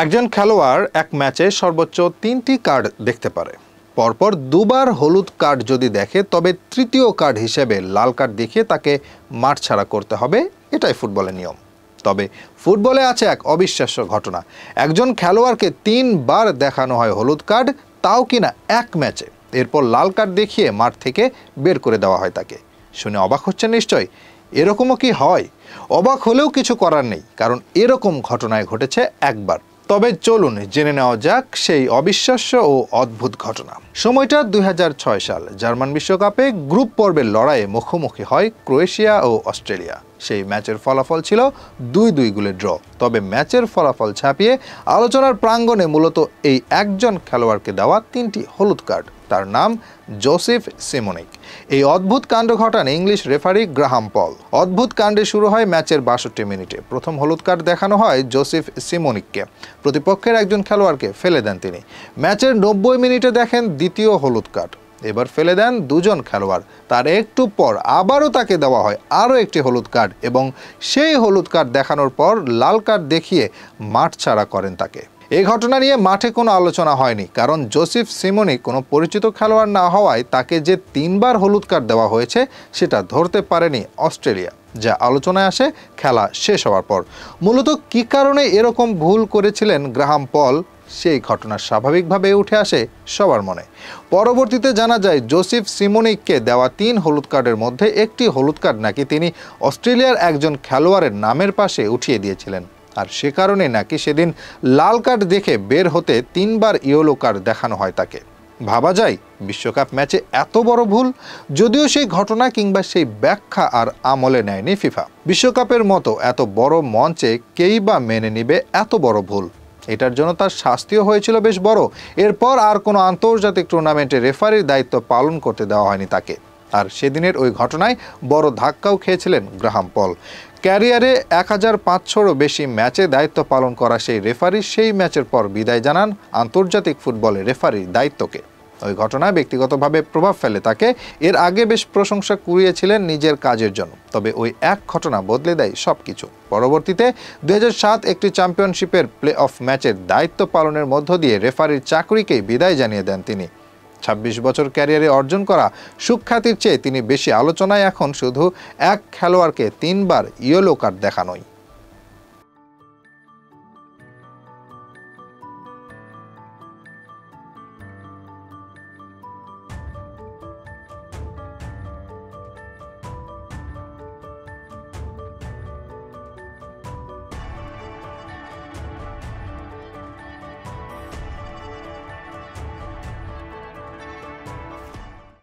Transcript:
একজন খেলোয়াড় এক ম্যাচে সর্বোচ্চ 3টি কার্ড দেখতে পারে। পরপর দুবার হলুদ কার্ড যদি দেখে তবে তৃতীয় কার্ড হিসেবে লাল কার্ড দেখিয়ে তাকে মাঠ ছাড়া করতে হবে। এটাই ফুটবলের নিয়ম। তবে ফুটবলে আছে এক অবিশ্বাস্য ঘটনা। একজন খেলোয়াড়কে 3বার দেখানো হয় হলুদ কার্ড, তাও কিনা এক ম্যাচে। এরপর লাল কার্ড দেখিয়ে মাঠ থেকে বের করে দেওয়া হয় তাকে। শুনে অবাক হচ্ছেন নিশ্চয়। এরকমও কি হয়? অবাক হলেও কিছু করার নেই, কারণ এরকম ঘটনায় ঘটেছে একবার। তবে চলুন জেনে নেওয়া যাক সেই অবিশ্বাস্য ও অদ্ভুত ঘটনা। সময়টা 2006 সাল। জার্মান বিশ্বকাপে গ্রুপ পর্বের লড়াইয়ে মুখোমুখি হয় ক্রোয়েশিয়া ও অস্ট্রেলিয়া। সেই ম্যাচের ফলাফল ছিল 2-2 গোলে ড্র। তবে ম্যাচের ফলাফল ছাপিয়ে আলোচনার প্রাঙ্গণে মূলত এই একজন খেলোয়াড়কে দেওয়া 3টি হলুদ কার্ড। তার নাম জোসেফ সিমোনিক। এই অদ্ভুত কাণ্ড ঘটান ইংলিশ রেফারি গ্রাহাম পল। অদ্ভুত কাণ্ডে শুরু হয় ম্যাচের 62 মিনিটে। প্রথম হলুদ কার্ড দেখানো হয় জোসেফ সিমোনিককে। প্রতিপক্ষের একজন খেলোয়াড়কে ফেলে দেন তিনি। ম্যাচের 90 মিনিটে দেখেন দ্বিতীয় হলুদ কার্ড। এবার ফেলে দেন দুজন খেলোয়াড়। তার একটু পর আবারও তাকে দেওয়া হয় আরও একটি হলুদ কার্ড এবং সেই হলুদ কার্ড দেখানোর পর লাল কার্ড দেখিয়ে মাঠ ছাড়া করেন তাকে। এই ঘটনা নিয়ে মাঠে কোনো আলোচনা হয়নি, কারণ জোসেফ সিমোনিক কোনো পরিচিত খেলোয়াড় না হওয়ায় তাকে যে 3বার হলুদ কার্ড দেওয়া হয়েছে সেটা ধরতে পারেনি অস্ট্রেলিয়া, যা আলোচনায় আসে খেলা শেষ হওয়ার পর। মূলত কী কারণে এরকম ভুল করেছিলেন গ্রাহাম পল, সেই ঘটনা স্বাভাবিকভাবে উঠে আসে সবার মনে। পরবর্তীতে জানা যায় জোসেফ সিমোনিককে দেওয়া 3 হলুদ কার্ডের মধ্যে একটি হলুদ কার্ড নাকি তিনি অস্ট্রেলিয়ার একজন খেলোয়াড়ের নামের পাশে উঠিয়ে দিয়েছিলেন। আর সে কারণে নাকি সেদিন লাল কার্ড দেখে বের হতে 3বার ইয়েলো কার্ড দেখানো হয় তাকে। ভাবা যায় বিশ্বকাপ ম্যাচে এত বড় ভুল? যদিও সেই ঘটনা কিংবা সেই ব্যাখ্যা আর আমলে নেয়নি ফিফা। বিশ্বকাপের মতো এত বড় মঞ্চে কেই বা মেনে নিবে এত বড় ভুল? এটার জন্য তার শাস্তিও হয়েছিল বেশ বড়। এরপর আর কোনো আন্তর্জাতিক টুর্নামেন্টে রেফারির দায়িত্ব পালন করতে দেওয়া হয়নি তাকে। আর সেদিনের ওই ঘটনায় বড় ধাক্কাও খেয়েছিলেন গ্রাহাম পল। ক্যারিয়ারে 1500-ও বেশি ম্যাচে দায়িত্ব পালন করা সেই রেফারি সেই ম্যাচের পর বিদায় জানান আন্তর্জাতিক ফুটবলে রেফারির দায়িত্বকে। ওই ঘটনায় ব্যক্তিগতভাবে প্রভাব ফেলে তাকে। এর আগে বেশ প্রশংসা কুড়িয়েছিলেন নিজের কাজের জন্য। তবে ওই এক ঘটনা বদলে দেয় সব কিছু। পরবর্তীতে 2007 একটি চ্যাম্পিয়নশিপের প্লে অফ ম্যাচের দায়িত্ব পালনের মধ্য দিয়ে রেফারির চাকরিকেই বিদায় জানিয়ে দেন তিনি। 26 বছর ক্যারিয়ারে অর্জন করা সুখ্যাতির চেয়ে তিনি বেশি আলোচনায় এখন শুধু এক খেলোয়াড়কে 3বার ইয়েলো কার্ড দেখানোই।